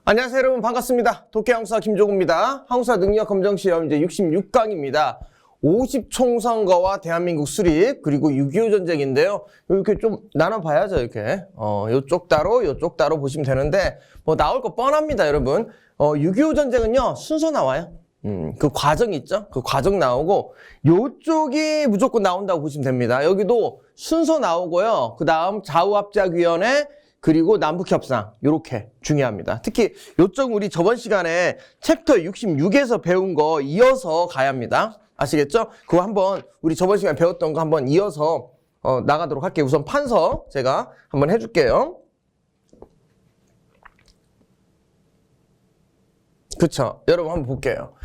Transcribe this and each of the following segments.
안녕하세요 여러분, 반갑습니다. 독해항사 김종우입니다. 항사 능력검정시험 이제 66강입니다. 50총선거와 대한민국 수립, 그리고 6.25 전쟁인데요. 이렇게 좀 나눠봐야죠. 이렇게 요쪽 따로 요쪽 따로 보시면 되는데 뭐 나올 거 뻔합니다 여러분. 6.25 전쟁은요 순서 나와요. 그 과정 있죠? 그 과정 나오고 요쪽이 무조건 나온다고 보시면 됩니다. 여기도 순서 나오고요. 그 다음 좌우합작위원회, 그리고 남북협상, 요렇게 중요합니다. 특히 요쪽 우리 저번 시간에 챕터 66에서 배운 거 이어서 가야 합니다. 아시겠죠? 그거 한번 우리 저번 시간에 배웠던 거 한번 이어서 나가도록 할게요. 우선 판서 제가 한번 해줄게요. 그쵸? 여러분 한번 볼게요.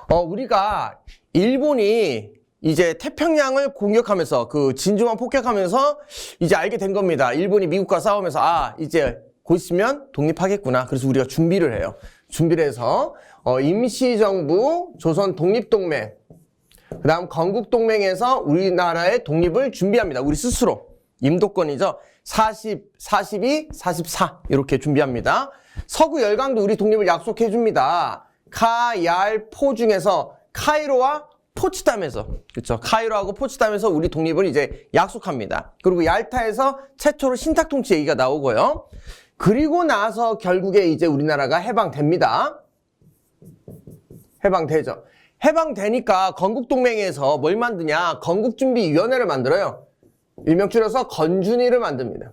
우리가 일본이 이제 태평양을 공격하면서 그 진주만 폭격하면서 이제 알게 된 겁니다. 일본이 미국과 싸우면서 이제 곧 있으면 독립하겠구나. 그래서 우리가 준비를 해요. 준비를 해서 임시정부, 조선 독립동맹, 그 다음 건국동맹에서 우리나라의 독립을 준비합니다. 우리 스스로. 임도권이죠. 42, 44 이렇게 준비합니다. 서구 열강도 우리 독립을 약속해 줍니다. 카, 얄, 포 중에서 카이로와 포츠담에서, 그쵸? 카이로하고 포츠담에서 우리 독립을 이제 약속합니다. 그리고 얄타에서 최초로 신탁통치 얘기가 나오고요. 그리고 나서 결국에 이제 우리나라가 해방됩니다. 해방되죠. 해방되니까 건국동맹에서 뭘 만드냐? 건국준비위원회를 만들어요. 일명 줄여서 건준위를 만듭니다.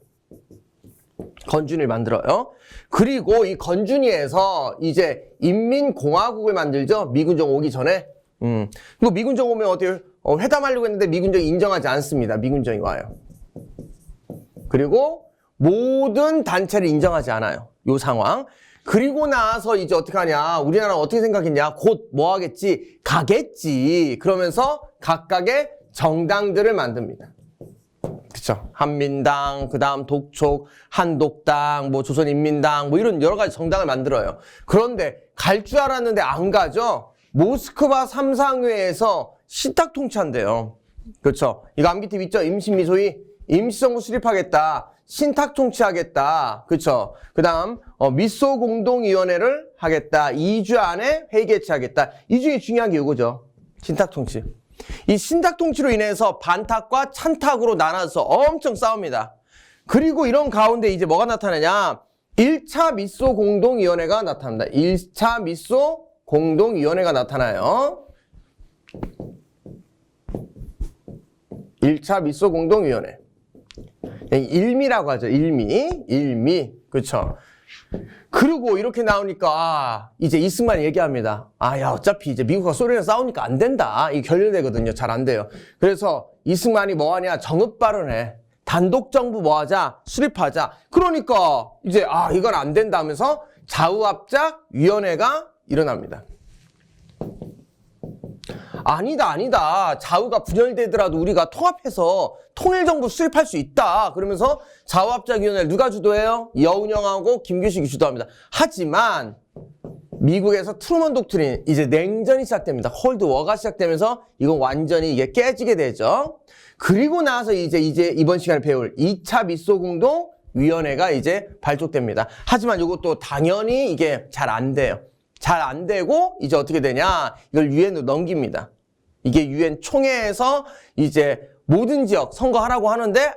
건준위를 만들어요. 그리고 이 건준위에서 이제 인민공화국을 만들죠. 미군정 오기 전에. 그리고 미군정 오면 어때요? 회담하려고 했는데 미군정이 인정하지 않습니다. 미군정이 와요. 그리고 모든 단체를 인정하지 않아요. 요 상황. 그리고 나서 이제 어떻게 하냐? 우리나라가 어떻게 생각했냐? 곧 뭐 하겠지? 가겠지. 그러면서 각각의 정당들을 만듭니다. 그쵸? 한민당, 그 다음 독촉, 한독당, 뭐 조선인민당, 뭐 이런 여러 가지 정당을 만들어요. 그런데 갈 줄 알았는데 안 가죠? 모스크바 삼상회에서 신탁 통치한대요. 그렇죠? 이거 암기팁 있죠? 임신미소위 임시정부 수립하겠다. 신탁 통치하겠다. 그렇죠? 그 다음 미소공동위원회를 하겠다. 2주 안에 회의 개최하겠다. 이 중에 중요한 게 이거죠. 신탁 통치. 이 신탁 통치로 인해서 반탁과 찬탁으로 나눠서 엄청 싸웁니다. 그리고 이런 가운데 이제 뭐가 나타나냐? 1차 미소공동위원회가 나타납니다. 1차 미소공동위원회가 나타나요. 1차 미소공동위원회. 일미라고 하죠. 일미. 그쵸? 그리고 이렇게 나오니까 이제 이승만이 얘기합니다. 야, 어차피 이제 미국과 소련이랑 싸우니까 안 된다. 이게 결렬되거든요. 잘 안 돼요. 그래서 이승만이 뭐 하냐? 정읍 발언해. 단독 정부 뭐 하자? 수립하자. 그러니까 이제 이건 안 된다 하면서 좌우합작 위원회가 일어납니다. 아니다. 좌우가 분열되더라도 우리가 통합해서 통일정부 수립할 수 있다. 그러면서 좌우합작위원회를 누가 주도해요? 여운형하고 김규식이 주도합니다. 하지만 미국에서 트루먼 독트린, 이제 냉전이 시작됩니다. 콜드워가 시작되면서 이건 완전히 이게 깨지게 되죠. 그리고 나서 이제 이번 시간에 배울 2차 미소공동위원회가 이제 발족됩니다. 하지만 이것도 당연히 이게 잘 안 돼요. 잘 안 되고 이제 어떻게 되냐? 이걸 유엔으로 넘깁니다. 이게 유엔 총회에서 이제 모든 지역 선거하라고 하는데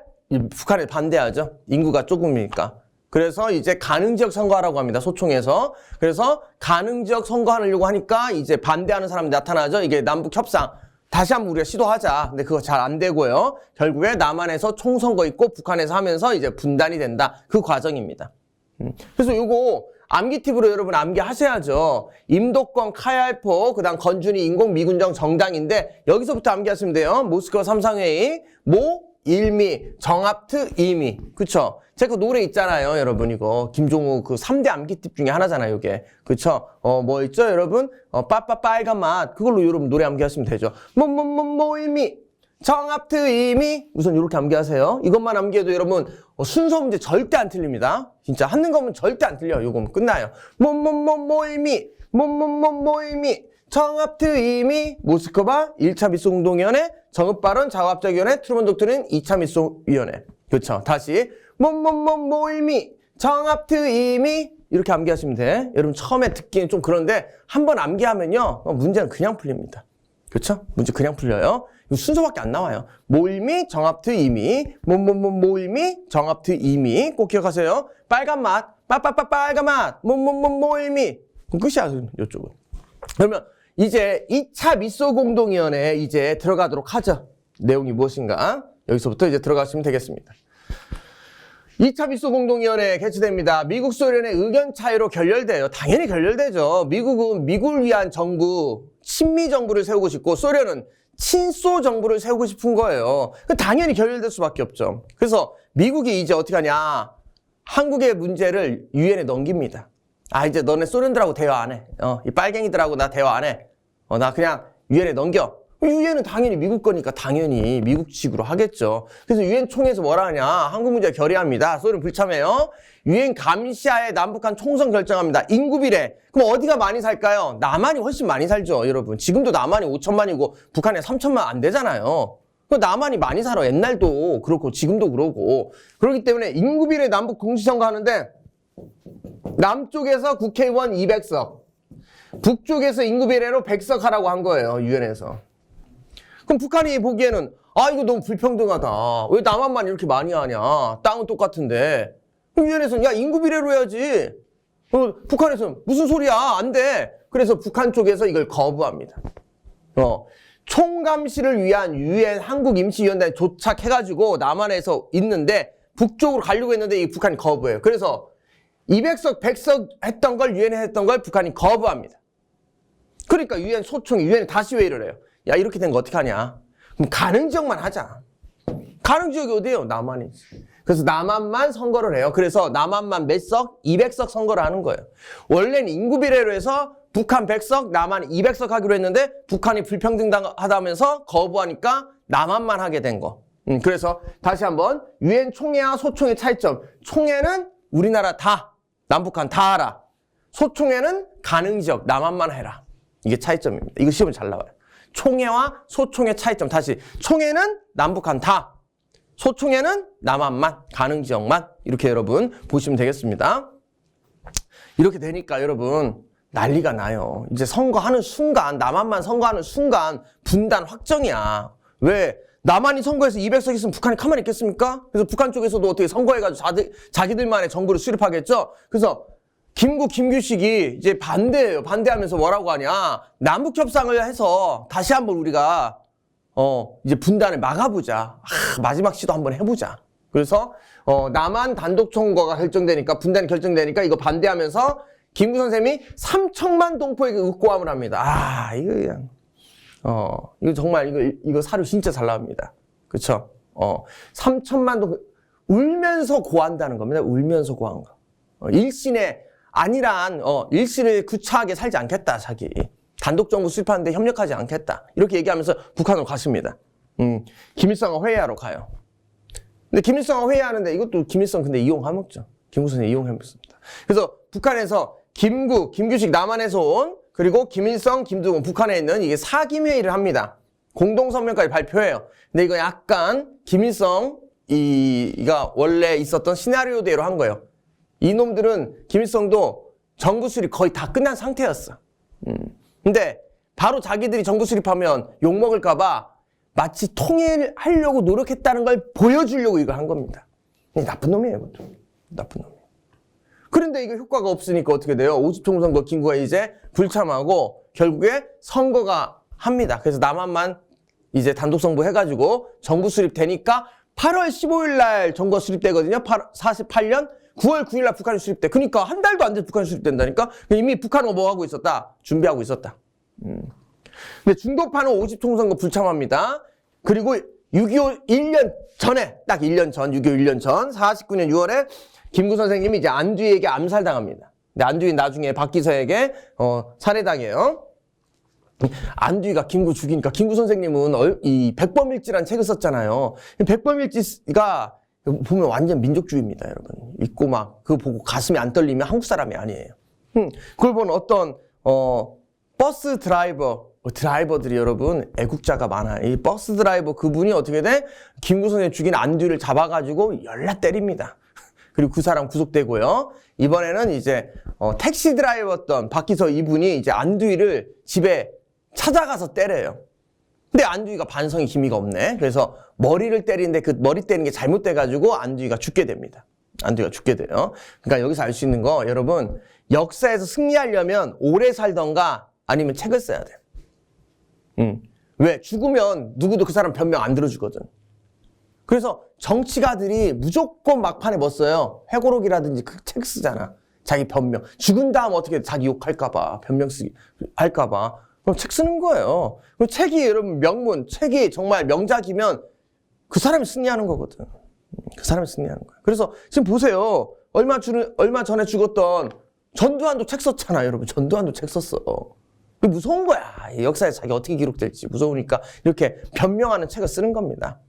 북한에 반대하죠. 인구가 조금이니까. 그래서 이제 가능 지역 선거하라고 합니다. 소총에서. 그래서 가능 지역 선거하려고 하니까 이제 반대하는 사람이 나타나죠. 이게 남북 협상. 다시 한번 우리가 시도하자. 근데 그거 잘 안 되고요. 결국에 남한에서 총선거 있고 북한에서 하면서 이제 분단이 된다. 그 과정입니다. 그래서 요거 암기팁으로 여러분 암기하셔야죠. 임도권, 카얄포, 그 다음 건준위, 인공, 미군정, 정당인데 여기서부터 암기하시면 돼요. 모스크바 삼상회의, 일미, 정합트, 이미. 그쵸? 제가 그 노래 있잖아요, 여러분. 이거 김종우 그 3대 암기팁 중에 하나잖아요, 이게. 그쵸? 뭐 있죠, 여러분? 빠빠 빨간 맛. 그걸로 여러분 노래 암기하시면 되죠. 일미. 정합트, 이미. 우선 이렇게 암기하세요. 이것만 암기해도 여러분 순서 문제 절대 안 틀립니다. 진짜 하는 거면 절대 안 틀려요. 요거면 끝나요. 일미. 일미. 정합트, 이미. 모스크바 1차 미소공동위원회, 정읍발언, 좌우합작위원회, 트루먼 독트린 2차 미소위원회. 그렇죠. 다시 일미. 정합트, 이미. 이렇게 암기하시면 돼. 여러분 처음에 듣기는 좀 그런데 한번 암기하면요. 문제는 그냥 풀립니다. 그렇죠? 문제 그냥 풀려요. 이거 순서밖에 안 나와요. 몰미, 정합트, 이미. 몰미, 정합트, 이미. 꼭 기억하세요. 빨간 맛, 빨간 맛, 몰미. 그럼 끝이야, 이쪽은. 그러면 이제 2차 미소 공동위원회에 이제 들어가도록 하죠. 내용이 무엇인가? 여기서부터 이제 들어가시면 되겠습니다. 2차 미소 공동위원회 개최됩니다. 미국 소련의 의견 차이로 결렬돼요. 당연히 결렬되죠. 미국은 미국을 위한 정부, 친미 정부를 세우고 싶고 소련은 친소 정부를 세우고 싶은 거예요. 당연히 결렬될 수밖에 없죠. 그래서 미국이 이제 어떻게 하냐? 한국의 문제를 유엔에 넘깁니다. 아, 이제 너네 소련들하고 대화 안 해. 이 빨갱이들하고 나 대화 안 해. 나 그냥 유엔에 넘겨. 유엔은 당연히 미국 거니까 당연히 미국 측으로 하겠죠. 그래서 유엔 총회에서 뭐라 하냐? 한국 문제 결의합니다. 소련 불참해요. 유엔 감시하에 남북한 총선 결정합니다. 인구 비례. 그럼 어디가 많이 살까요? 남한이 훨씬 많이 살죠, 여러분. 지금도 남한이 5천만이고 북한이 3천만 안 되잖아요. 남한이 많이 살아. 옛날도 그렇고 지금도 그러고. 그렇기 때문에 인구 비례 남북 공시선거 하는데 남쪽에서 국회의원 200석, 북쪽에서 인구 비례로 100석 하라고 한 거예요, 유엔에서. 그럼 북한이 보기에는 아 이거 너무 불평등하다. 왜 남한만 이렇게 많이 하냐. 땅은 똑같은데. 그럼 유엔에서는 야 인구 비례로 해야지. 북한에서는 무슨 소리야. 안 돼. 그래서 북한 쪽에서 이걸 거부합니다. 총감시를 위한 유엔 한국임시위원단에 도착해가지고 남한에서 있는데 북쪽으로 가려고 했는데 이 북한이 거부해요. 그래서 200석, 100석 했던 걸 유엔에 했던 걸 북한이 거부합니다. 그러니까 유엔 소총이 유엔에 다시 회의를 해요. 야 이렇게 된 거 어떻게 하냐. 그럼 가능 지역만 하자. 가능 지역이 어디예요? 남한이지. 그래서 남한만 선거를 해요. 그래서 남한만 몇 석? 200석 선거를 하는 거예요. 원래는 인구 비례로 해서 북한 100석, 남한 200석 하기로 했는데 북한이 불평등하다면서 거부하니까 남한만 하게 된 거. 그래서 다시 한번 유엔 총회와 소총의 차이점. 총회는 우리나라 다, 남북한 다 하라. 소총회는 가능 지역, 남한만 해라. 이게 차이점입니다. 이거 시험에 잘 나와요. 총회와 소총의 차이점. 다시 총회는 남북한 다, 소총회는 남한만, 가능 지역만. 이렇게 여러분 보시면 되겠습니다. 이렇게 되니까 여러분 난리가 나요. 이제 선거하는 순간, 남한만 선거하는 순간 분단 확정이야. 왜? 남한이 선거해서 200석 있으면 북한이 가만히 있겠습니까? 그래서 북한 쪽에서도 어떻게 선거해가지고 자기들만의 정부를 수립하겠죠? 그래서 김규식이 이제 반대해요. 반대하면서 뭐라고 하냐. 남북협상을 해서 다시 한번 우리가, 이제 분단을 막아보자. 마지막 시도 한번 해보자. 그래서, 남한 단독 선거가 결정되니까, 분단이 결정되니까 이거 반대하면서 김구 선생님이 3천만 동포에게 의고함을 합니다. 이거 그냥, 이거 정말, 이거 사료 진짜 잘 나옵니다. 그쵸? 3천만 동포, 울면서 고한다는 겁니다. 울면서 고한 거. 일신에, 아니란 일신을 구차하게 살지 않겠다. 자기 단독 정부 수립하는데 협력하지 않겠다. 이렇게 얘기하면서 북한으로 갔습니다. 김일성과 회의하러 가요. 근데 김일성과 회의하는데 이것도 김일성 근데 이용하먹죠. 김구선이 이용해먹습니다. 그래서 북한에서 김규식 남한에서 온 그리고 김일성, 김두공 북한에 있는 이게 사김회의를 합니다. 공동성명까지 발표해요. 근데 이거 약간 김일성 이가 원래 있었던 시나리오대로 한 거예요. 이놈들은 김일성도 정부 수립 거의 다 끝난 상태였어. 근데 바로 자기들이 정부 수립하면 욕먹을까봐 마치 통일하려고 노력했다는 걸 보여주려고 이걸 한 겁니다. 나쁜 놈이에요, 이것도. 나쁜 놈이에요. 그런데 이게 효과가 없으니까 어떻게 돼요? 50총 선거 김구가 이제 불참하고 결국에 선거가 합니다. 그래서 남한만 이제 단독 선거 해가지고 정부 수립되니까 8월 15일 날 정부가 수립되거든요. 48년 9월 9일 날 북한이 수립돼. 그러니까 한 달도 안 돼서 북한이 수립된다니까? 이미 북한은 뭐 하고 있었다? 준비하고 있었다. 근데 중도파는 50총 선거 불참합니다. 그리고 6.25 1년 전에, 딱 1년 전, 6.25 1년 전, 49년 6월에 김구 선생님이 이제 안두희에게 암살당합니다. 근데 안두희 나중에 박기서에게, 살해당해요. 안두희가 김구 죽이니까 김구 선생님은 이 백범일지라는 책을 썼잖아요. 백범일지가 보면 완전 민족주의입니다, 여러분. 읽고 막 그거 보고 가슴이 안 떨리면 한국 사람이 아니에요. 그걸 보는 어떤 버스 드라이버들이 여러분 애국자가 많아요. 이 버스 드라이버 그분이 어떻게 돼? 김구 선생님 죽인 안두희를 잡아가지고 열라 때립니다. 그리고 그 사람 구속되고요. 이번에는 이제 택시 드라이버였던 박기서 이분이 이제 안두희를 집에 찾아가서 때려요. 근데 안두희가 반성의 기미가 없네. 그래서 머리를 때리는데 그 머리 때리는 게 잘못돼가지고 안두희가 죽게 됩니다. 안두희가 죽게 돼요. 그러니까 여기서 알 수 있는 거, 여러분, 역사에서 승리하려면 오래 살던가 아니면 책을 써야 돼요. 왜? 죽으면 누구도 그 사람 변명 안 들어주거든. 그래서 정치가들이 무조건 막판에 뭐 써요? 회고록이라든지 그 책 쓰잖아. 자기 변명. 죽은 다음 어떻게 자기 욕할까봐, 변명 쓰기 할까봐. 그럼 책 쓰는 거예요. 그럼 책이 여러분 명문, 책이 정말 명작이면 그 사람이 승리하는 거거든. 그 사람이 승리하는 거야. 그래서 지금 보세요. 얼마 전에 죽었던 전두환도 책 썼잖아, 여러분. 전두환도 책 썼어. 무서운 거야. 역사에 자기 어떻게 기록될지 무서우니까 이렇게 변명하는 책을 쓰는 겁니다.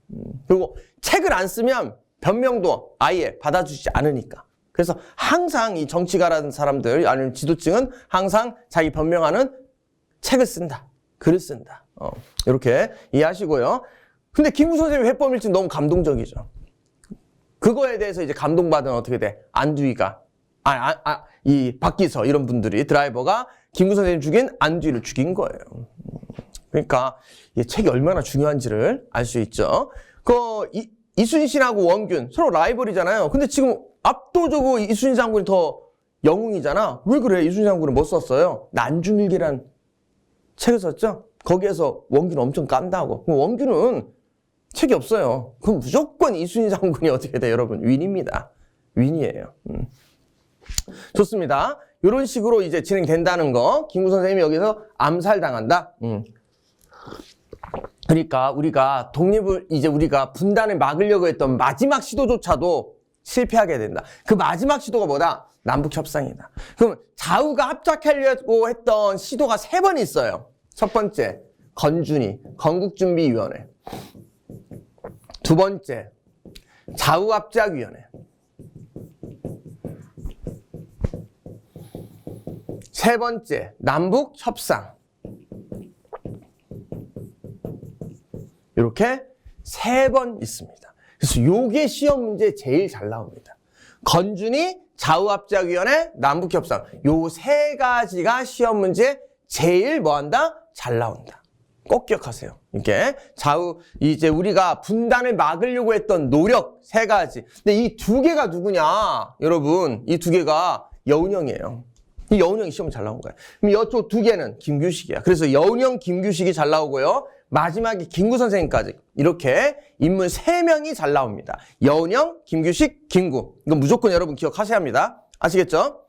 그리고 책을 안 쓰면 변명도 아예 받아주지 않으니까. 그래서 항상 이 정치가라는 사람들 아니면 지도층은 항상 자기 변명하는 책을 쓴다. 글을 쓴다. 이렇게 이해하시고요. 근데 김구 선생님 회법일진 너무 감동적이죠. 그거에 대해서 이제 감동받은 어떻게 돼? 안두희가 이 박기서 이런 분들이 드라이버가 김구 선생님 죽인 안두희를 죽인 거예요. 그러니까 이 책이 얼마나 중요한지를 알 수 있죠. 이순신하고 원균 서로 라이벌이잖아요. 근데 지금 압도적으로 이순신 장군이 더 영웅이잖아. 왜 그래? 이순신 장군은 뭐 썼어요? 난중일기란 책을 썼죠. 거기에서 원균은 엄청 깐다고. 원균은 책이 없어요. 그럼 무조건 이순신 장군이 어떻게 돼, 여러분? 윈입니다. 윈이에요. 좋습니다. 이런 식으로 이제 진행된다는 거. 김구 선생님이 여기서 암살당한다. 그러니까 우리가 독립을 이제 우리가 분단을 막으려고 했던 마지막 시도조차도 실패하게 된다. 그 마지막 시도가 뭐다? 남북협상이다. 그럼 좌우가 합작하려고 했던 시도가 3번 있어요. 첫 번째, 건국준비위원회. 두 번째, 좌우합작위원회. 세 번째, 남북협상. 이렇게 3번 있습니다. 그래서 요게 시험 문제 제일 잘 나옵니다. 건준이, 좌우합작위원회, 남북협상. 요 3가지가 시험 문제 제일 뭐한다? 잘 나온다. 꼭 기억하세요. 이게 이제 우리가 분단을 막으려고 했던 노력 3가지. 근데 이 2개가 누구냐? 여러분, 이 2개가 여운형이에요. 이 여운형이 시험에 잘 나온 거야. 그럼 이쪽 2개는 김규식이야. 그래서 여운형, 김규식이 잘 나오고요. 마지막에 김구 선생님까지 이렇게 인물 3명이 잘 나옵니다. 여운형, 김규식, 김구. 이건 무조건 여러분 기억하셔야 합니다. 아시겠죠?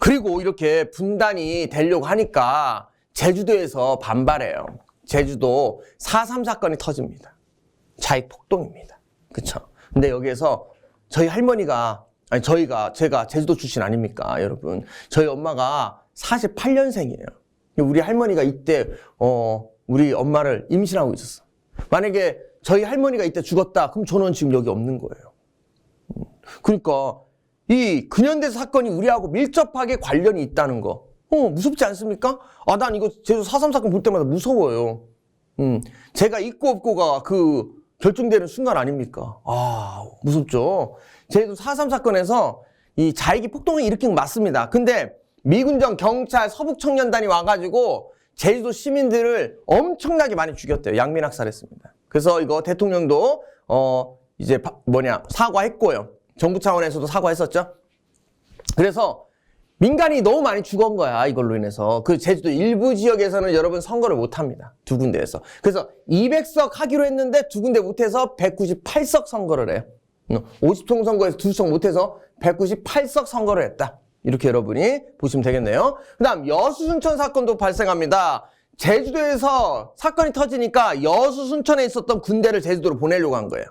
그리고 이렇게 분단이 되려고 하니까 제주도에서 반발해요. 제주도 4.3 사건이 터집니다. 자익 폭동입니다. 그쵸? 근데 여기에서 저희 할머니가 제가 제주도 출신 아닙니까, 여러분? 저희 엄마가 48년생이에요. 우리 할머니가 이때, 우리 엄마를 임신하고 있었어. 만약에 저희 할머니가 이때 죽었다, 그럼 저는 지금 여기 없는 거예요. 그러니까, 이 근현대 사건이 우리하고 밀접하게 관련이 있다는 거. 무섭지 않습니까? 난 이거 제주 4.3 사건 볼 때마다 무서워요. 제가 있고 없고가 결정되는 순간 아닙니까? 무섭죠? 제주 4.3 사건에서 이 자익이 폭동을 일으킨 건 맞습니다. 근데 미군정, 경찰, 서북청년단이 와가지고 제주도 시민들을 엄청나게 많이 죽였대요. 양민학살했습니다. 그래서 이거 대통령도 이제 사과했고요. 정부 차원에서도 사과했었죠. 그래서 민간이 너무 많이 죽은 거야, 이걸로 인해서. 그 제주도 일부 지역에서는 여러분 선거를 못 합니다. 2군데에서. 그래서 200석 하기로 했는데 2군데 못해서 198석 선거를 해요. 50총 선거에서 2석 못해서 198석 선거를 했다. 이렇게 여러분이 보시면 되겠네요. 그 다음 여수 순천 사건도 발생합니다. 제주도에서 사건이 터지니까 여수 순천에 있었던 군대를 제주도로 보내려고 한 거예요.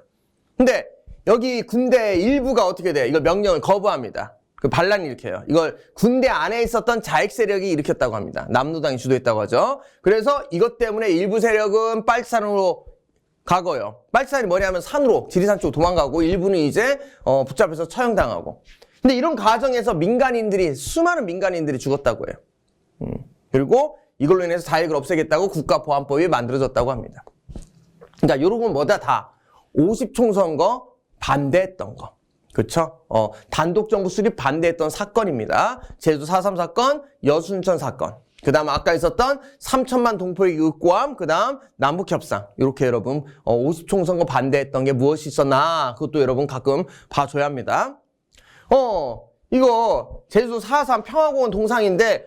근데 여기 군대 일부가 어떻게 돼? 이걸 명령을 거부합니다. 반란이 일으켜요. 이걸 군대 안에 있었던 자익 세력이 일으켰다고 합니다. 남노당이 주도했다고 하죠. 그래서 이것 때문에 일부 세력은 빨치산으로 가고요. 빨치산이 뭐냐면 산으로, 지리산 쪽으로 도망가고 일부는 이제 붙잡혀서 처형당하고. 근데 이런 과정에서 수많은 민간인들이 죽었다고 해요. 그리고 이걸로 인해서 자익을 없애겠다고 국가보안법이 만들어졌다고 합니다. 그러니까 이런 건 뭐다? 다 50총 선거 반대했던 거. 그렇죠? 단독 정부 수립 반대했던 사건입니다. 제주 4.3 사건, 여순천 사건. 그 다음 아까 있었던 3천만 동포에게 의꼬함, 그 다음 남북협상. 이렇게 여러분 50총선거 반대했던 게 무엇이 있었나 그것도 여러분 가끔 봐줘야 합니다. 이거 제주 4.3 평화공원 동상인데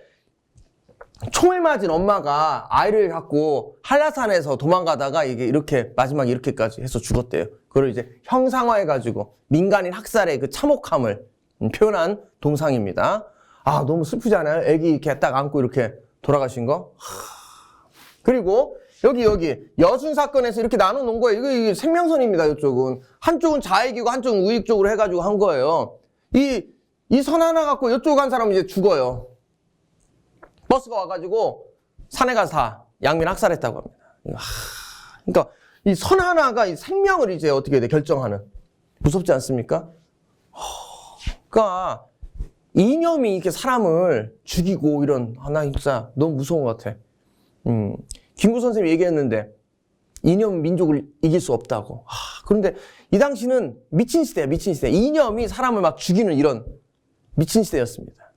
총을 맞은 엄마가 아이를 갖고 한라산에서 도망가다가 이게 이렇게 마지막에 이렇게까지 해서 죽었대요. 그걸 이제 형상화해가지고 민간인 학살의 그 참혹함을 표현한 동상입니다. 아, 너무 슬프지 않아요? 애기 이렇게 딱 안고 이렇게 돌아가신 거? 그리고 여기 여순 사건에서 이렇게 나눠놓은 거예요. 이게 생명선입니다. 이쪽은 한쪽은 좌익이고 한쪽은 우익적으로 해가지고 한 거예요. 이 선 하나 갖고 이쪽 간 사람은 이제 죽어요. 버스가 와가지고 산에 가서 양민 학살했다고 합니다. 그러니까 이 선 하나가 이 생명을 이제 어떻게 돼 결정하는 무섭지 않습니까? 그러니까 이념이 이렇게 사람을 죽이고 이런 나 진짜 너무 무서운 것 같아. 김구 선생님이 얘기했는데 이념 민족을 이길 수 없다고. 그런데 이 당시는 미친 시대야, 미친 시대. 이념이 사람을 막 죽이는 이런 미친 시대였습니다.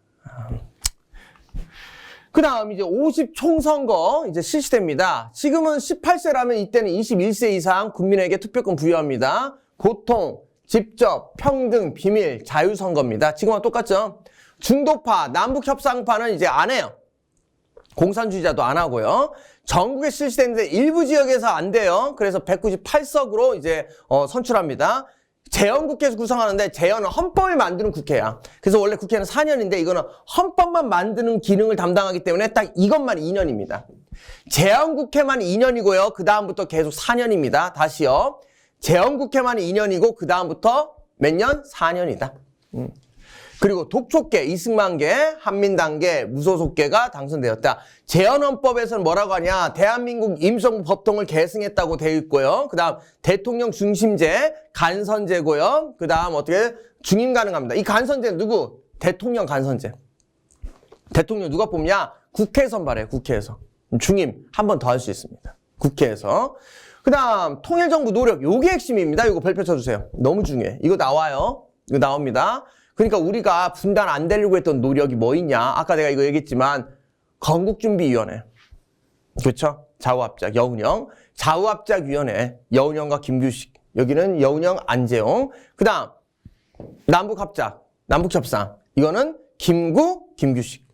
그 다음 이제 50총선거 이제 실시됩니다. 지금은 18세라면 이때는 21세 이상 국민에게 투표권 부여합니다. 보통, 직접, 평등, 비밀, 자유선거입니다. 지금과 똑같죠? 중도파, 남북협상파는 이제 안 해요. 공산주의자도 안 하고요. 전국에 실시되는데 일부 지역에서 안 돼요. 그래서 198석으로 이제 선출합니다. 재헌국회에서 구성하는데 재헌은 헌법을 만드는 국회야. 그래서 원래 국회는 4년인데 이거는 헌법만 만드는 기능을 담당하기 때문에 딱 이것만 2년입니다. 재헌국회만 2년이고요. 그 다음부터 계속 4년입니다. 다시요. 재헌국회만 2년이고 그 다음부터 몇 년? 4년이다. 그리고 독촉계, 이승만계, 한민당계, 무소속계가 당선되었다. 재헌헌법에서는 뭐라고 하냐? 대한민국 임시정부 법통을 계승했다고 되어 있고요. 그 다음 대통령 중심제, 간선제고요. 그 다음 어떻게 중임 가능합니다. 이 간선제는 누구? 대통령 간선제. 대통령 누가 뽑냐? 국회에서 선발해요. 국회에서. 중임 한 번 더 할 수 있습니다. 국회에서. 그 다음 통일정부 노력. 요게 핵심입니다. 이거 별표 쳐주세요. 너무 중요해. 이거 나와요. 이거 나옵니다. 그러니까 우리가 분단 안 되려고 했던 노력이 뭐 있냐? 아까 내가 이거 얘기했지만 건국준비위원회. 그렇죠? 좌우합작, 여운형. 좌우합작위원회. 여운형과 김규식. 여기는 여운형, 안재홍. 그 다음 남북합작, 남북협상. 이거는 김구, 김규식.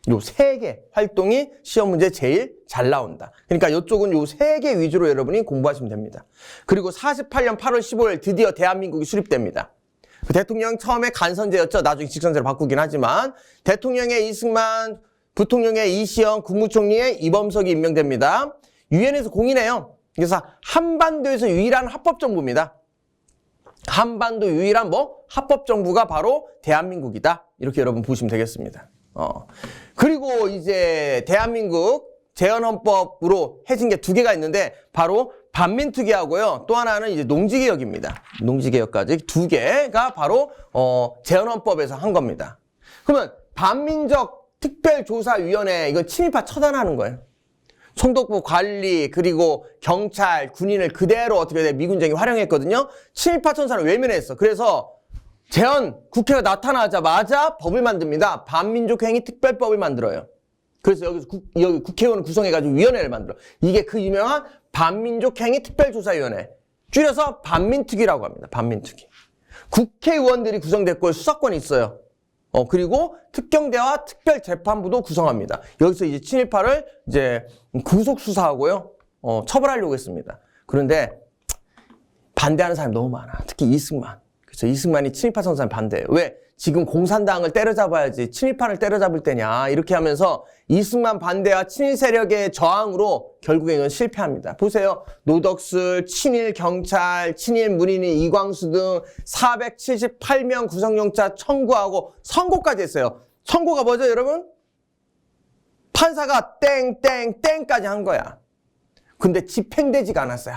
요 세 개 활동이 시험 문제 제일 잘 나온다. 그러니까 이쪽은 요 세 개 위주로 여러분이 공부하시면 됩니다. 그리고 48년 8월 15일 드디어 대한민국이 수립됩니다. 그 대통령 처음에 간선제였죠. 나중에 직선제로 바꾸긴 하지만 대통령의 이승만, 부통령의 이시영, 국무총리의 이범석이 임명됩니다. 유엔에서 공인해요. 그래서 한반도에서 유일한 합법정부입니다. 한반도 유일한 합법정부가 바로 대한민국이다. 이렇게 여러분 보시면 되겠습니다. 그리고 이제 대한민국 재헌헌법으로 해진 게 두 개가 있는데 바로 반민특위하고요. 또 하나는 이제 농지개혁입니다. 농지개혁까지 두 개가 바로 재헌헌법에서 한 겁니다. 그러면 반민족 특별조사위원회 이거 친일파 처단하는 거예요. 총독부 관리 그리고 경찰 군인을 그대로 어떻게 돼 미군정이 활용했거든요. 친일파 천사를 외면했어. 그래서 재헌 국회가 나타나자마자 법을 만듭니다. 반민족행위 특별법을 만들어요. 그래서 여기 국회의원을 구성해가지고 위원회를 만들어. 이게 그 유명한 반민족행위 특별조사위원회. 줄여서 반민특위라고 합니다. 반민특위. 국회의원들이 구성됐고 수사권이 있어요. 그리고 특경대와 특별재판부도 구성합니다. 여기서 이제 친일파를 이제 구속수사하고요. 처벌하려고 했습니다. 그런데 반대하는 사람이 너무 많아. 특히 이승만. 그래서 이승만이 친일파 선사를 반대해요. 왜? 지금 공산당을 때려잡아야지 친일파를 때려잡을 때냐 이렇게 하면서 이승만 반대와 친일 세력의 저항으로 결국에 이건 실패합니다. 보세요. 노덕술, 친일 경찰, 친일 문인인 이광수 등 478명 구속영장 청구하고 선고까지 했어요. 선고가 뭐죠 여러분? 판사가 땡땡땡까지 한 거야. 근데 집행되지가 않았어요.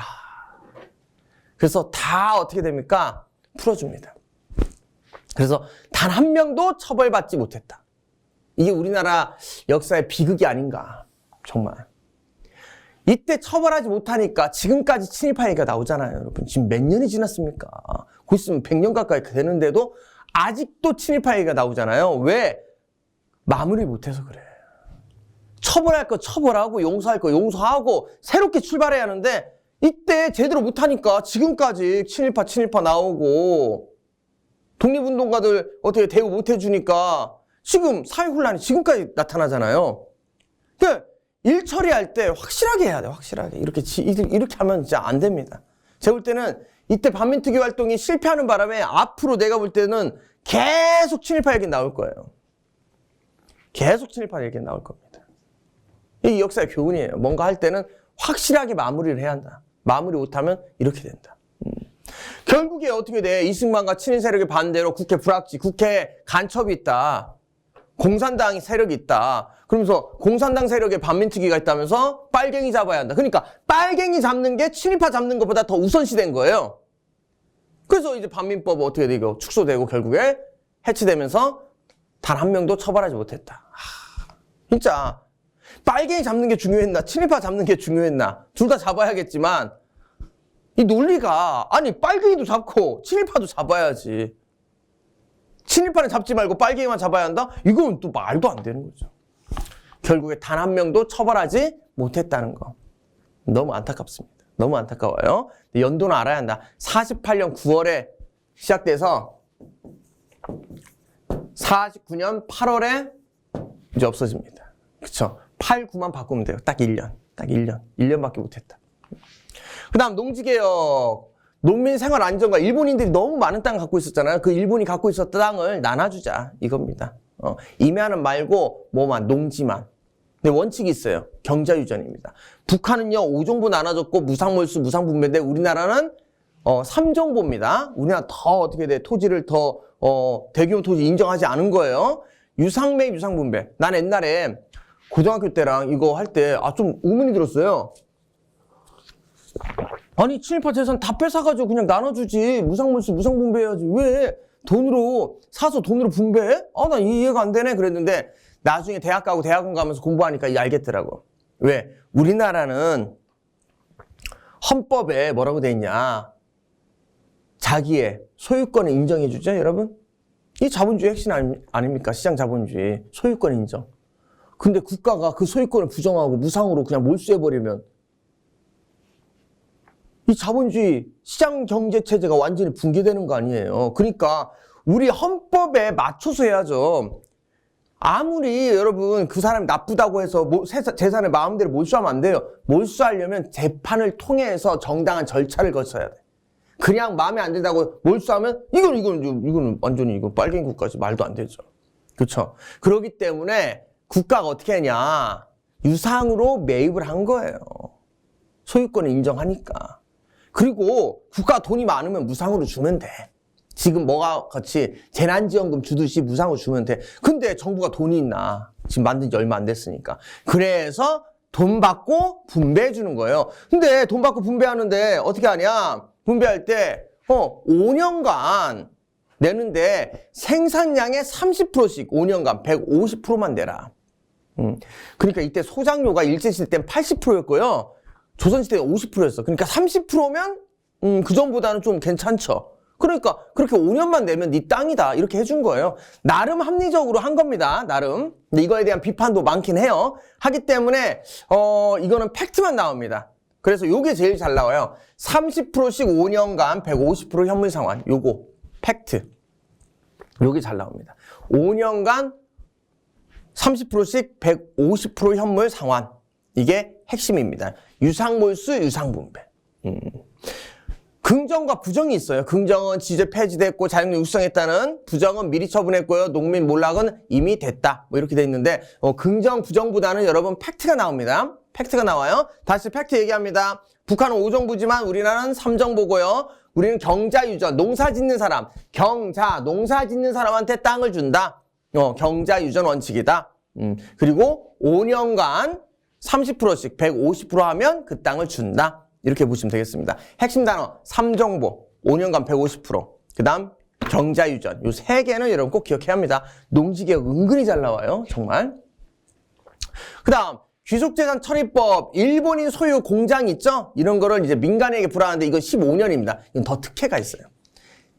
그래서 다 어떻게 됩니까? 풀어줍니다. 그래서 단 한 명도 처벌받지 못했다. 이게 우리나라 역사의 비극이 아닌가. 정말. 이때 처벌하지 못하니까 지금까지 친일파 얘기가 나오잖아요, 여러분. 지금 몇 년이 지났습니까? 곧 있으면 100년 가까이 되는데도 아직도 친일파 얘기가 나오잖아요. 왜? 마무리 못해서 그래. 처벌할 거 처벌하고 용서할 거 용서하고 새롭게 출발해야 하는데 이때 제대로 못하니까 지금까지 친일파 나오고 독립운동가들 어떻게 대우 못해주니까 지금 사회혼란이 지금까지 나타나잖아요. 그러니까 일 처리할 때 확실하게 해야 돼, 확실하게. 이렇게 하면 진짜 안 됩니다. 제가 볼 때는 이때 반민특위 활동이 실패하는 바람에 앞으로 내가 볼 때는 계속 친일파 얘기 나올 거예요. 계속 친일파 얘기 나올 겁니다. 이 역사의 교훈이에요. 뭔가 할 때는 확실하게 마무리를 해야 한다. 마무리 못하면 이렇게 된다. 결국에 어떻게 돼? 이승만과 친일 세력의 반대로 국회 불합치, 국회 간첩이 있다. 공산당이 세력이 있다. 그러면서 공산당 세력에 반민특위가 있다면서 빨갱이 잡아야 한다. 그러니까 빨갱이 잡는 게 친일파 잡는 것보다 더 우선시된 거예요. 그래서 이제 반민법 어떻게 되고 축소되고 결국에 해체되면서 단 한 명도 처벌하지 못했다. 진짜 빨갱이 잡는 게 중요했나 친일파 잡는 게 중요했나 둘 다 잡아야겠지만 이 논리가 아니 빨갱이도 잡고 친일파도 잡아야지. 친일파는 잡지 말고 빨갱이만 잡아야 한다? 이건 또 말도 안 되는 거죠. 결국에 단 한 명도 처벌하지 못했다는 거. 너무 안타깝습니다. 너무 안타까워요. 연도는 알아야 한다. 48년 9월에 시작돼서 49년 8월에 이제 없어집니다. 그쵸? 8, 9만 바꾸면 돼요. 딱 1년. 딱 1년. 1년밖에 못했다. 그 다음 농지개혁. 농민생활안정과 일본인들이 너무 많은 땅을 갖고 있었잖아요. 그 일본이 갖고 있었던 땅을 나눠주자 이겁니다. 임야는 말고 뭐만 농지만. 근데 원칙이 있어요. 경자유전입니다. 북한은요 5정부 나눠줬고 무상몰수 무상분배인데 우리나라는 3정부입니다. 우리나라 더 어떻게 돼? 토지를 더 대규모 토지 인정하지 않은 거예요. 유상매 유상분배. 난 옛날에 고등학교 때랑 이거 할 때 좀 의문이 들었어요. 아니 친일파 재산 다 뺏어가지고 그냥 나눠주지 무상몰수 무상분배해야지 왜 돈으로 사서 돈으로 분배해? 나 이해가 안 되네 그랬는데 나중에 대학 가고 대학원 가면서 공부하니까 알겠더라고. 왜? 우리나라는 헌법에 뭐라고 돼 있냐 자기의 소유권을 인정해주죠 여러분? 이 자본주의 핵심 아닙니까? 시장 자본주의 소유권 인정. 근데 국가가 그 소유권을 부정하고 무상으로 그냥 몰수해버리면 이 자본주의 시장 경제 체제가 완전히 붕괴되는 거 아니에요. 그러니까 우리 헌법에 맞춰서 해야죠. 아무리 여러분 그 사람이 나쁘다고 해서 재산을 마음대로 몰수하면 안 돼요. 몰수하려면 재판을 통해서 정당한 절차를 거쳐야 돼. 그냥 마음에 안 든다고 몰수하면 이거는 완전히 이거 빨갱이 국가지 말도 안 되죠. 그렇죠? 그렇기 때문에 국가가 어떻게 하냐 유상으로 매입을 한 거예요. 소유권을 인정하니까. 그리고 국가가 돈이 많으면 무상으로 주면 돼. 지금 뭐가 같이 재난지원금 주듯이 무상으로 주면 돼. 근데 정부가 돈이 있나? 지금 만든 지 얼마 안 됐으니까. 그래서 돈 받고 분배해 주는 거예요. 근데 돈 받고 분배하는데 어떻게 하냐? 분배할 때 5년간 내는데 생산량의 30%씩 5년간 150%만 내라. 그러니까 이때 소장료가 일제시대 때는 80%였고요. 조선시대가 50%였어. 그러니까 30%면 그 전보다는 좀 괜찮죠. 그러니까 그렇게 5년만 내면 네 땅이다 이렇게 해준 거예요. 나름 합리적으로 한 겁니다. 나름. 근데 이거에 대한 비판도 많긴 해요. 하기 때문에 이거는 팩트만 나옵니다. 그래서 요게 제일 잘 나와요. 30%씩 5년간 150% 현물 상환. 요거 팩트. 요게 잘 나옵니다. 5년간 30%씩 150% 현물 상환. 이게 핵심입니다. 유상몰수, 유상분배. 긍정과 부정이 있어요. 긍정은 지제 폐지됐고 자연력 육성했다는, 부정은 미리 처분했고요. 농민 몰락은 이미 됐다. 뭐 이렇게 돼 있는데 긍정, 부정보다는 여러분 팩트가 나옵니다. 팩트가 나와요. 다시 팩트 얘기합니다. 북한은 5정부지만 우리나라는 3정부고요. 우리는 경자유전, 농사 짓는 사람, 농사 짓는 사람한테 땅을 준다. 경자유전 원칙이다. 그리고 5년간 30%씩 150% 하면 그 땅을 준다. 이렇게 보시면 되겠습니다. 핵심 단어 3정부 5년간 150%. 그 다음 경자유전. 요 세 개는 여러분 꼭 기억해야 합니다. 농지개혁 은근히 잘 나와요. 정말. 그 다음 귀속재산 처리법, 일본인 소유 공장 있죠? 이런 거를 이제 민간에게 불하는데 이건 15년입니다. 이건 더 특혜가 있어요.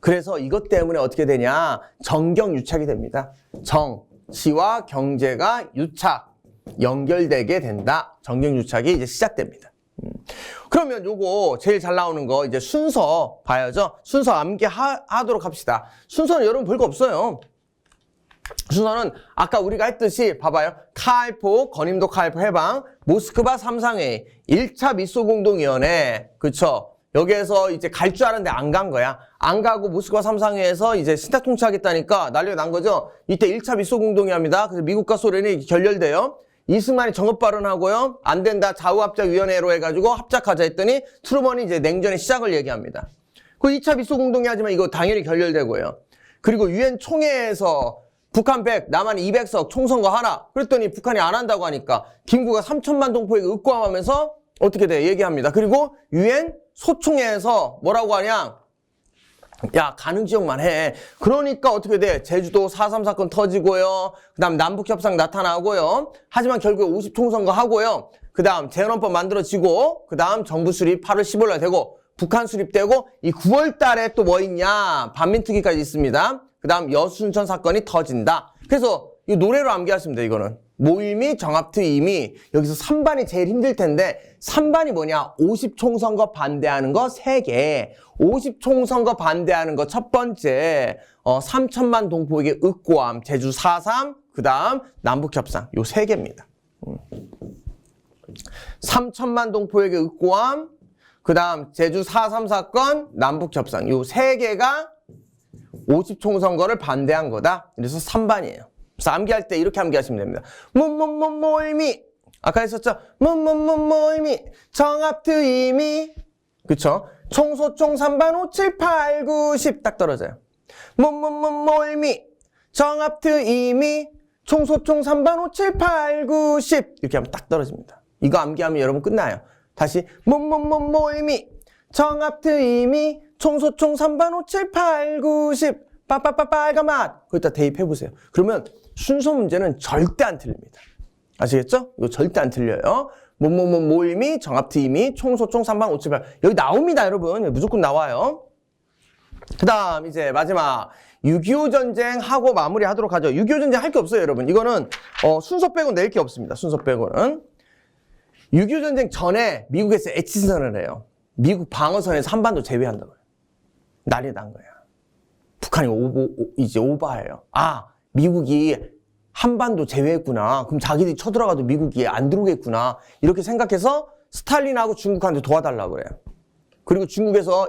그래서 이것 때문에 어떻게 되냐? 정경유착이 됩니다. 정치와 경제가 유착, 연결되게 된다. 정경유착이 이제 시작됩니다. 그러면 요거 제일 잘 나오는 거 이제 순서 봐야죠. 순서 암기하도록 합시다. 순서는 여러분 별거 없어요. 순서는 아까 우리가 했듯이 봐봐요. 카알포, 건임도 카알포 해방, 모스크바 삼상회의, 1차 미소공동위원회, 그쵸? 여기에서 이제 갈 줄 알았는데 안 간 거야. 안 가고 모스크바 삼상회에서 이제 신탁 통치하겠다니까 난리가 난 거죠. 이때 1차 미소공동위합니다. 그래서 미국과 소련이 결렬돼요. 이승만이 정업 발언하고요. 안 된다. 좌우합작위원회로 해가지고 합작하자 했더니 트루먼이 이제 냉전의 시작을 얘기합니다. 그 2차 미소공동위 하지만 이거 당연히 결렬되고요. 그리고 유엔 총회에서 북한 100, 남한 200석 총선거 하라. 그랬더니 북한이 안 한다고 하니까 김구가 3천만 동포에게 윽고함하면서 어떻게 돼? 얘기합니다. 그리고 유엔 소총회에서 뭐라고 하냐? 야, 가는 지역만 해. 그러니까 어떻게 돼? 제주도 4.3 사건 터지고요. 그 다음 남북협상 나타나고요. 하지만 결국에 50총선거 하고요. 그 다음 재헌헌법 만들어지고, 그 다음 정부 수립 8월 15일 되고, 북한 수립되고, 이 9월 달에 또 뭐 있냐? 반민특위까지 있습니다. 그 다음 여순천 사건이 터진다. 그래서 이 노래로 암기하시면 돼요, 이거는. 모일미, 정합특임이 여기서 3반이 제일 힘들 텐데 3반이 뭐냐? 50총선거 반대하는 거 3개. 50총선거 반대하는 거 첫 번째 3천만 동포에게 윽고함, 제주 4.3, 그 다음 남북협상 요 3개입니다. 3천만 동포에게 윽고함, 그 다음 제주 4.3 사건, 남북협상 요 3개가 50총선거를 반대한 거다. 그래서 3반이에요. 그래서 암기할 때 이렇게 암기하시면 됩니다. 모일미. 아까 했었죠? 모일미. 정합특임이. 그쵸? 총소총 3반 5, 7, 8, 9, 10. 딱 떨어져요. 모일미. 정합특임이. 총소총 3반 5, 7, 8, 9, 10. 이렇게 하면 딱 떨어집니다. 이거 암기하면 여러분 끝나요. 다시. 모일미. 정합특임이. 총소총 3반 5, 7, 8, 9, 10. 빨간맛. 거기다 대입해보세요. 그러면 순서 문제는 절대 안 틀립니다. 아시겠죠? 이거 절대 안 틀려요. 모일미, 정합특임이, 총소총 3반 5, 7, 8. 여기 나옵니다, 여러분. 무조건 나와요. 그 다음, 이제 마지막. 6.25 전쟁 하고 마무리 하도록 하죠. 6.25 전쟁 할 게 없어요, 여러분. 이거는, 순서 빼고 낼 게 없습니다. 순서 빼고는. 6.25 전쟁 전에 미국에서 애치선을 해요. 미국 방어선에서 한반도 제외한다고요. 난리 난 거야. 북한이 이제 오버해요. 아, 미국이 한반도 제외했구나. 그럼 자기들이 쳐들어가도 미국이 안 들어오겠구나. 이렇게 생각해서 스탈린하고 중국한테 도와달라고 그래요. 그리고 중국에서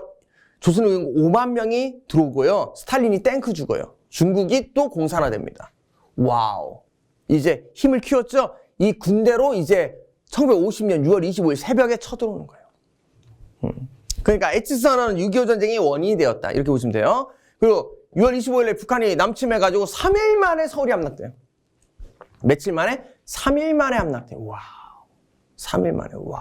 조선의원 5만 명이 들어오고요. 스탈린이 탱크 주고요. 중국이 또 공산화됩니다. 와우. 이제 힘을 키웠죠? 이 군대로 이제 1950년 6월 25일 새벽에 쳐들어오는 거예요. 그러니까 애치선언은 6.25 전쟁이 원인이 되었다. 이렇게 보시면 돼요. 그리고 6월 25일에 북한이 남침해가지고 3일 만에 서울이 함락돼요. 며칠 만에? 3일 만에 함락돼요. 와우. 3일 만에. 와우.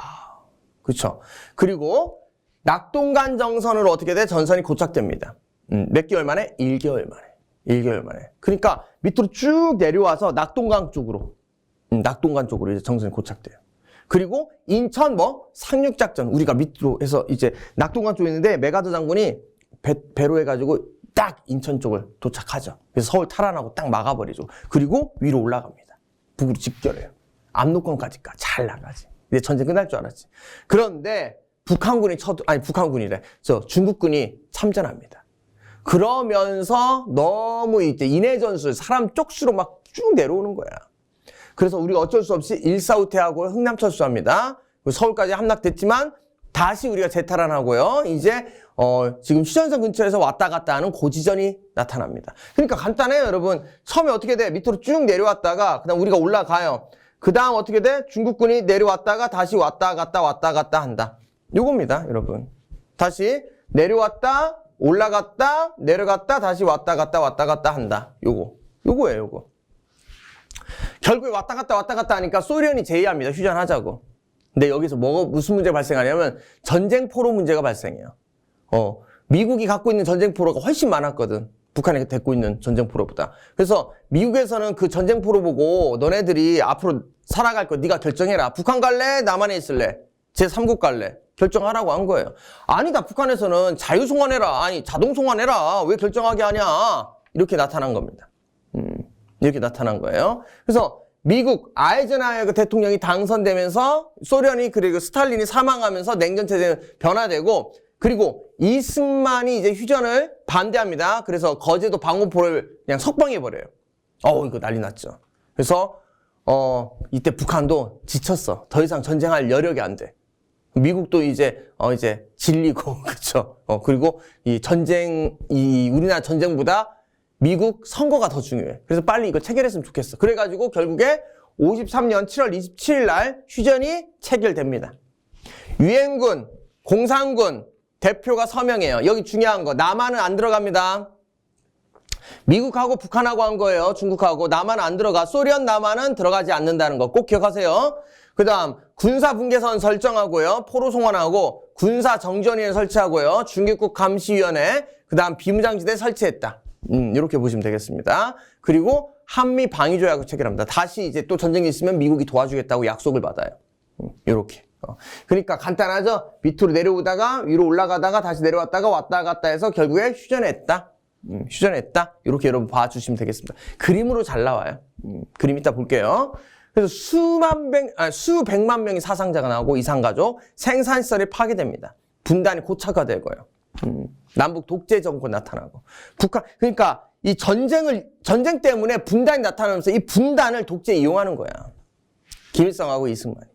그쵸. 그리고 낙동강 정선으로 어떻게 돼? 전선이 고착됩니다. 몇 개월 만에? 1개월 만에. 1개월 만에. 그러니까 밑으로 쭉 내려와서 낙동강 쪽으로. 낙동강 쪽으로 이제 정선이 고착돼요. 그리고 인천 상륙작전. 우리가 밑으로 해서 이제 낙동강 쪽에 있는데 메가더 장군이 배로 해가지고 딱 인천 쪽을 도착하죠. 그래서 서울 탈환하고 딱 막아버리죠. 그리고 위로 올라갑니다. 북으로 직결해요. 압록강까지 잘 나가지. 이제 전쟁 끝날 줄 알았지. 그런데 북한군이래. 중국군이 참전합니다. 그러면서 너무 이제 인해전술, 사람 쪽수로 막 쭉 내려오는 거야. 그래서 우리가 어쩔 수 없이 일사후퇴하고 흥남철수합니다. 서울까지 함락됐지만 다시 우리가 재탈환하고요. 이제 지금 휴전선 근처에서 왔다 갔다 하는 고지전이 나타납니다. 그러니까 간단해요, 여러분. 처음에 어떻게 돼? 밑으로 쭉 내려왔다가 그다음 우리가 올라가요. 그다음 어떻게 돼? 중국군이 내려왔다가 다시 왔다 갔다 한다. 요겁니다, 여러분. 다시 내려왔다, 올라갔다, 내려갔다, 다시 왔다 갔다 한다. 요거예요, 요거. 결국에 왔다 갔다 하니까 소련이 제의합니다. 휴전하자고. 근데 여기서 무슨 문제가 발생하냐면 전쟁포로 문제가 발생해요. 미국이 갖고 있는 전쟁포로가 훨씬 많았거든. 북한이 데리고 있는 전쟁포로보다. 그래서 미국에서는 그 전쟁포로 보고 너네들이 앞으로 살아갈 거 네가 결정해라. 북한 갈래? 남한에 있을래? 제3국 갈래? 결정하라고 한 거예요. 아니다. 북한에서는 자유송환해라. 아니 자동송환해라. 왜 결정하게 하냐. 이렇게 나타난 겁니다. 이렇게 나타난 거예요. 그래서 미국 아이젠하워 대통령이 당선되면서 소련이 그리고 스탈린이 사망하면서 냉전체제는 변화되고 그리고 이승만이 이제 휴전을 반대합니다. 그래서 거제도 방공포를 그냥 석방해버려요. 이거 난리 났죠. 그래서 이때 북한도 지쳤어. 더 이상 전쟁할 여력이 안 돼. 미국도 이제 질리고 그렇죠. 그리고 이 우리나라 전쟁보다 미국 선거가 더 중요해. 그래서 빨리 이거 체결했으면 좋겠어. 그래가지고 결국에 53년 7월 27일 날 휴전이 체결됩니다. 유엔군, 공산군 대표가 서명해요. 여기 중요한 거. 남한은 안 들어갑니다. 미국하고 북한하고 한 거예요. 중국하고. 남한은 안 들어가. 소련 남한은 들어가지 않는다는 거 꼭 기억하세요. 그 다음 군사분계선 설정하고요. 포로 송환하고 군사정전위원 설치하고요. 중립국 감시위원회 그 다음 비무장지대 설치했다. 이렇게 보시면 되겠습니다. 그리고 한미 방위조약을 체결합니다. 다시 이제 또 전쟁이 있으면 미국이 도와주겠다고 약속을 받아요. 이렇게. 그러니까 간단하죠? 밑으로 내려오다가 위로 올라가다가 다시 내려왔다가 왔다 갔다 해서 결국에 휴전했다. 휴전했다. 이렇게 여러분 봐주시면 되겠습니다. 그림으로 잘 나와요. 그림 이따 볼게요. 그래서 수백만 명의 사상자가 나오고 이산가족, 생산시설이 파괴됩니다. 분단이 고착화되고요. 남북 독재 정권 나타나고. 그러니까 이 전쟁 때문에 분단이 나타나면서 이 분단을 독재에 이용하는 거야. 김일성하고 이승만이.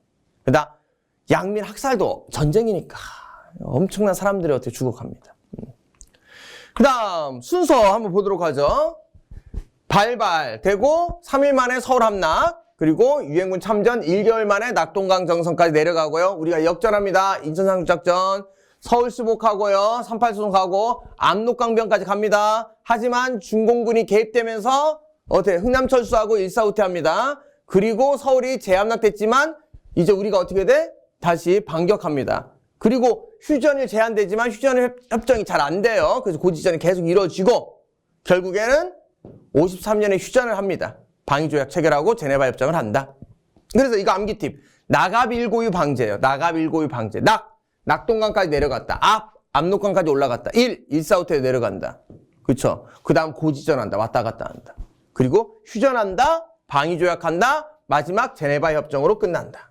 그다음 양민 학살도 전쟁이니까 엄청난 사람들이 어떻게 죽어갑니다. 그 다음 순서 한번 보도록 하죠. 발발되고 3일 만에 서울 함락 그리고 유엔군 참전 1개월 만에 낙동강 정선까지 내려가고요. 우리가 역전합니다. 인천 상륙작전 서울 수복하고요. 38수송 가고 압록강변까지 갑니다. 하지만 중공군이 개입되면서 흥남철수하고 일사후퇴합니다. 그리고 서울이 재함락됐지만 이제 우리가 어떻게 돼? 다시 반격합니다. 그리고 휴전이 제한되지만 휴전 협정이 잘 안 돼요. 그래서 고지전이 계속 이루어지고 결국에는 53년에 휴전을 합니다. 방위조약 체결하고 제네바 협정을 한다. 그래서 이거 암기팁. 낙압일고유 방제예요. 낙압일고유 방제. 낙동강까지 내려갔다. 압록강까지 올라갔다. 일사후퇴 내려간다. 그렇죠? 그 다음 고지전한다. 왔다 갔다 한다. 그리고 휴전한다. 방위조약한다. 마지막 제네바 협정으로 끝난다.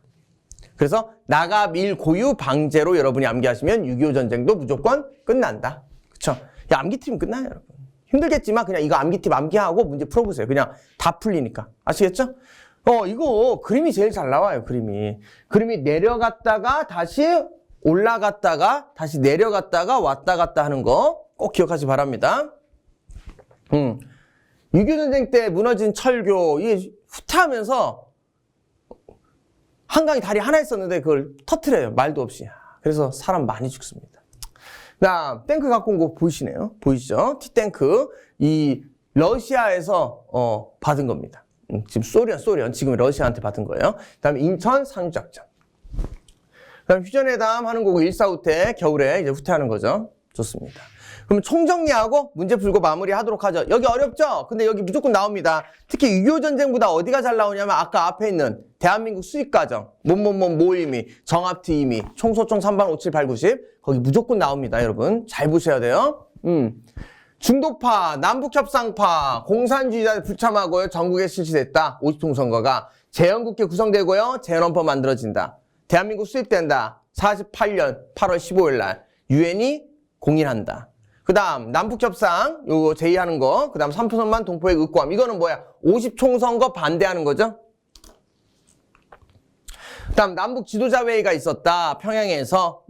그래서 낙압일고유 방제로 여러분이 암기하시면 6.25 전쟁도 무조건 끝난다. 그렇죠? 암기팀 끝나요, 여러분. 힘들겠지만 그냥 이거 암기팁 암기하고 문제 풀어보세요. 그냥 다 풀리니까. 아시겠죠? 이거 그림이 제일 잘 나와요, 그림이. 그림이 내려갔다가 다시 올라갔다가 다시 내려갔다가 왔다 갔다 하는 거 꼭 기억하시기 바랍니다. 6.25 전쟁 때 무너진 철교, 이게 후퇴하면서 한강에 다리 하나 있었는데 그걸 터트려요. 말도 없이. 그래서 사람 많이 죽습니다. 그다음 탱크 갖고 온 거 보이시네요. 보이시죠? T탱크. 이 러시아에서 받은 겁니다. 지금 소련 지금 러시아한테 받은 거예요. 그다음에 인천 상륙작전. 그다음 휴전회담 하는 거고 일사후퇴 겨울에 이제 후퇴하는 거죠. 좋습니다. 그럼 총정리하고 문제 풀고 마무리하도록 하죠. 여기 어렵죠? 근데 여기 무조건 나옵니다. 특히 6.25 전쟁보다 어디가 잘 나오냐면 아까 앞에 있는 대한민국 수익과정, 모임이, 정합투임이, 총소총 3반 5, 7, 8, 90 거기 무조건 나옵니다. 여러분 잘 보셔야 돼요. 중도파, 남북협상파, 공산주의자들 불참하고요. 전국에 실시됐다. 50통 선거가 재헌국회 구성되고요. 재헌헌법 만들어진다. 대한민국 수립된다. 48년 8월 15일 날 유엔이 공인한다. 그 다음 남북협상 요거 제의하는 거. 그 다음 3%만 동포의 의구함. 이거는 뭐야? 50총선거 반대하는 거죠. 그 다음 남북 지도자회의가 있었다. 평양에서.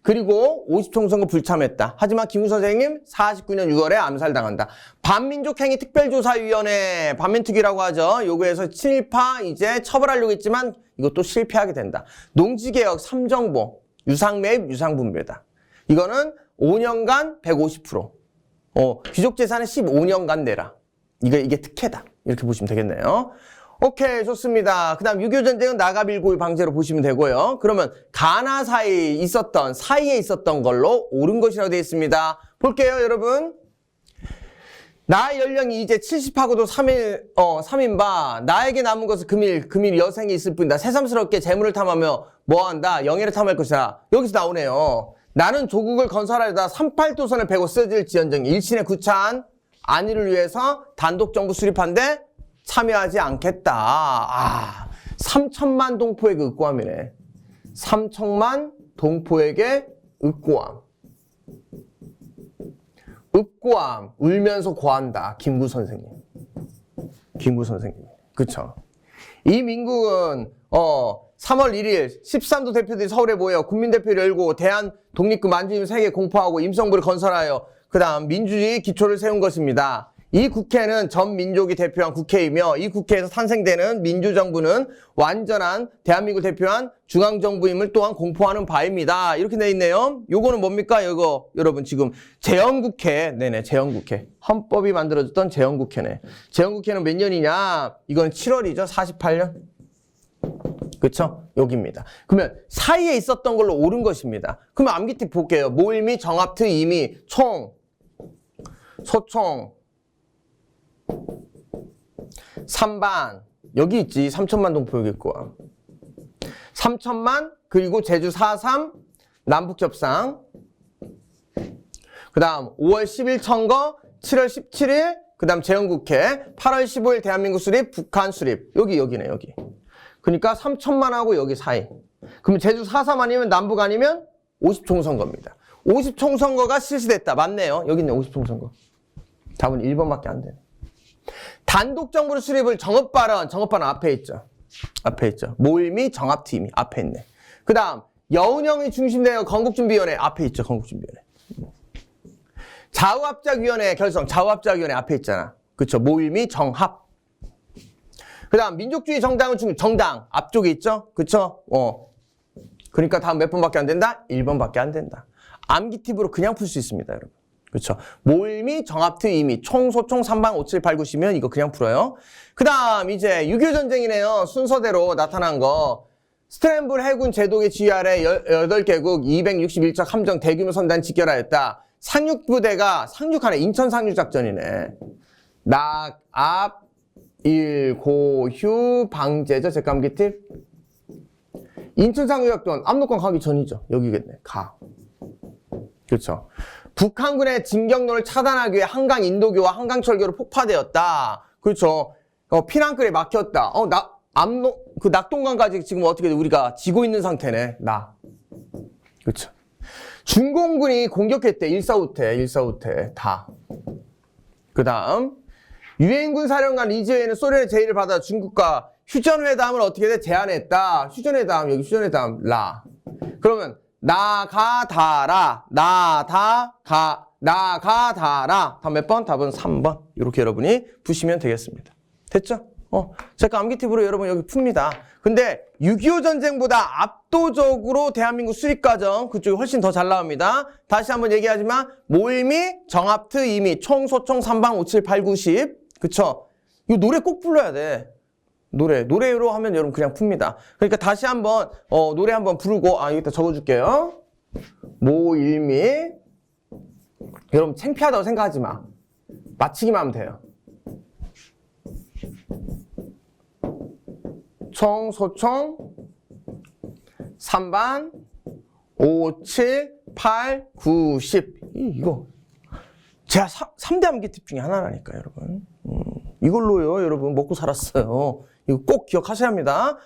그리고 50총선거 불참했다. 하지만 김구 선생님 49년 6월에 암살당한다. 반민족행위 특별조사위원회 반민특위라고 하죠. 요거에서 친일파 이제 처벌하려고 했지만 이것도 실패하게 된다. 농지개혁 3정보 유상매입 유상분배다. 이거는 5년간 150%. 귀족재산은 15년간 내라. 이게 특혜다. 이렇게 보시면 되겠네요. 오케이, 좋습니다. 그 다음 6.25 전쟁은 낙압일고유 방제로 보시면 되고요. 그러면 가나 사이에 있었던 걸로 옳은 것이라고 되어 있습니다. 볼게요, 여러분. 나의 연령이 이제 70하고도 3인 바. 나에게 남은 것은 금일 여생이 있을 뿐이다. 새삼스럽게 재물을 탐하며 뭐한다? 영예를 탐할 것이다. 여기서 나오네요. 나는 조국을 건설하려다 38도선을 베고 쓰질 지언정 일신의 구차한 안위를 위해서 단독 정부 수립한데 참여하지 않겠다. 3천만 동포에게 윽고함이네. 3천만 동포에게 윽고함. 윽고함, 울면서 고한다. 김구 선생님. 김구 선생님. 그쵸. 이 민국은 3월 1일 13도 대표들이 서울에 모여 국민대표를 열고 대한 독립군 만주임 세계 공포하고 임성부를 건설하여 그 다음 민주주의 기초를 세운 것입니다. 이 국회는 전 민족이 대표한 국회이며 이 국회에서 탄생되는 민주정부는 완전한 대한민국을 대표한 중앙정부임을 또한 공포하는 바입니다. 이렇게 돼 있네요. 요거는 뭡니까? 이거 여러분 지금 재헌국회. 네네, 재헌국회. 헌법이 만들어졌던 재헌국회네. 재헌국회는 몇 년이냐? 이건 7월이죠. 48년. 그쵸? 여기입니다. 그러면 사이에 있었던 걸로 옳은 것입니다. 그러면 암기팁 볼게요. 모일미, 정합트, 임의, 총, 소총, 3반 여기 있지. 3천만 동포 여기 있고 3천만 그리고 제주 4.3 남북협상 그 다음 5월 10일 선거 7월 17일 그 다음 재헌국회 8월 15일 대한민국 수립 북한 수립 여기네 여기. 그러니까 3천만하고 여기 사이. 그러면 제주 4.3 아니면 남북 아니면 50총선거입니다. 50총선거가 실시됐다. 맞네요. 여기 있네 50총선거. 답은 1번밖에 안 되네. 단독 정부를 수립을 정업발언 앞에 있죠. 앞에 있죠. 모일미 정합팀이 앞에 있네. 그 다음 여운형이 중심되어 건국준비위원회 앞에 있죠. 건국준비위원회. 좌우합작위원회 결성 좌우합작위원회 앞에 있잖아. 그쵸. 모일미 정합. 그 다음 민족주의 정당은 정당 앞쪽에 있죠. 그쵸. 그러니까 다음 몇 번밖에 안 된다? 1번밖에 안 된다. 암기 팁으로 그냥 풀 수 있습니다. 여러분. 그렇죠. 모일미, 정합트, 임의, 총, 소총, 3방, 5, 7, 8, 9, 10이면 이거 그냥 풀어요. 그 다음 이제 6.25 전쟁이네요. 순서대로 나타난 거. 스탠불 해군 제독의 지휘 아래 8개국 261척 함정 대규모 선단 직결하였다. 상륙하네. 인천 상륙작전이네. 낙압, 일고휴, 방제죠. 제 암기 팁. 인천 상륙작전, 압록강 가기 전이죠. 여기겠네. 그렇죠. 북한군의 진격로를 차단하기 위해 한강 인도교와 한강철교로 폭파되었다. 그렇죠. 피난길에 막혔다. 그 낙동강까지 지금 어떻게 우리가 지고 있는 상태네. 그렇죠. 중공군이 공격했대. 145태 다. 그 다음 유엔군 사령관 리지웨이는 소련의 제의를 받아 중국과 휴전회담을 어떻게 돼? 제안했다. 휴전회담 여기 휴전회담 그러면 나가다라. 다음 몇 번? 답은 3번. 이렇게 여러분이 푸시면 되겠습니다. 됐죠? 제가 암기 팁으로 여러분 여기 풉니다. 근데 6.25 전쟁보다 압도적으로 대한민국 수립 과정 그쪽이 훨씬 더 잘 나옵니다. 다시 한번 얘기하지만 모일미, 정합트, 임의, 총, 소총, 3방, 5, 7, 8, 9, 10. 그쵸? 이거 노래 꼭 불러야 돼. 노래로 하면 여러분 그냥 풉니다. 그러니까 다시 한번 노래 한번 부르고 여기다 적어줄게요. 모일미 여러분 창피하다고 생각하지 마. 맞히기만 하면 돼요. 총, 소총 3반 5, 7, 8, 9, 10 이거 제가 3대 암기 팁 중에 하나라니까 여러분. 이걸로요 여러분 먹고 살았어요. 이거 꼭 기억하셔야 합니다.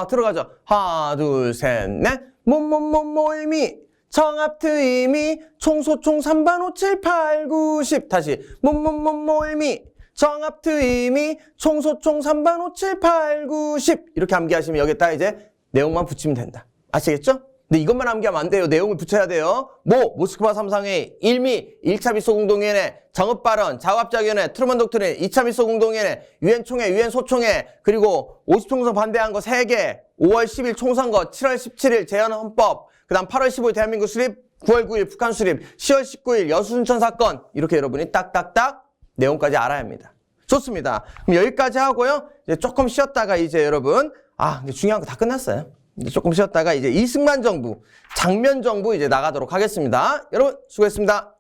들어가죠. 하나 둘 셋 넷 모일미 정합트 임의 총 소총 3반 5 7 8 9 10 다시 모일미 정합트 임의 총 소총 3반 5 7 8 9 10 이렇게 암기하시면 여기다 이제 내용만 붙이면 된다. 아시겠죠? 근데 이것만 암기하면 안 돼요. 내용을 붙여야 돼요. 모스크바 3상회의, 일미, 1차 미소 공동위원회, 정읍발언, 좌우합작위원회, 트루먼 독트린, 2차 미소 공동위원회, 유엔 총회, 유엔 소총회, 그리고 50총선 반대한 거 3개, 5월 10일 총선거, 7월 17일 재헌헌법, 그 다음 8월 15일 대한민국 수립, 9월 9일 북한 수립, 10월 19일 여수순천 사건 이렇게 여러분이 딱딱딱 내용까지 알아야 합니다. 좋습니다. 그럼 여기까지 하고요. 이제 조금 쉬었다가 이제 여러분 근데 중요한 거 다 끝났어요. 조금 쉬었다가 이제 이승만 정부, 장면 정부 이제 나가도록 하겠습니다. 여러분 수고했습니다.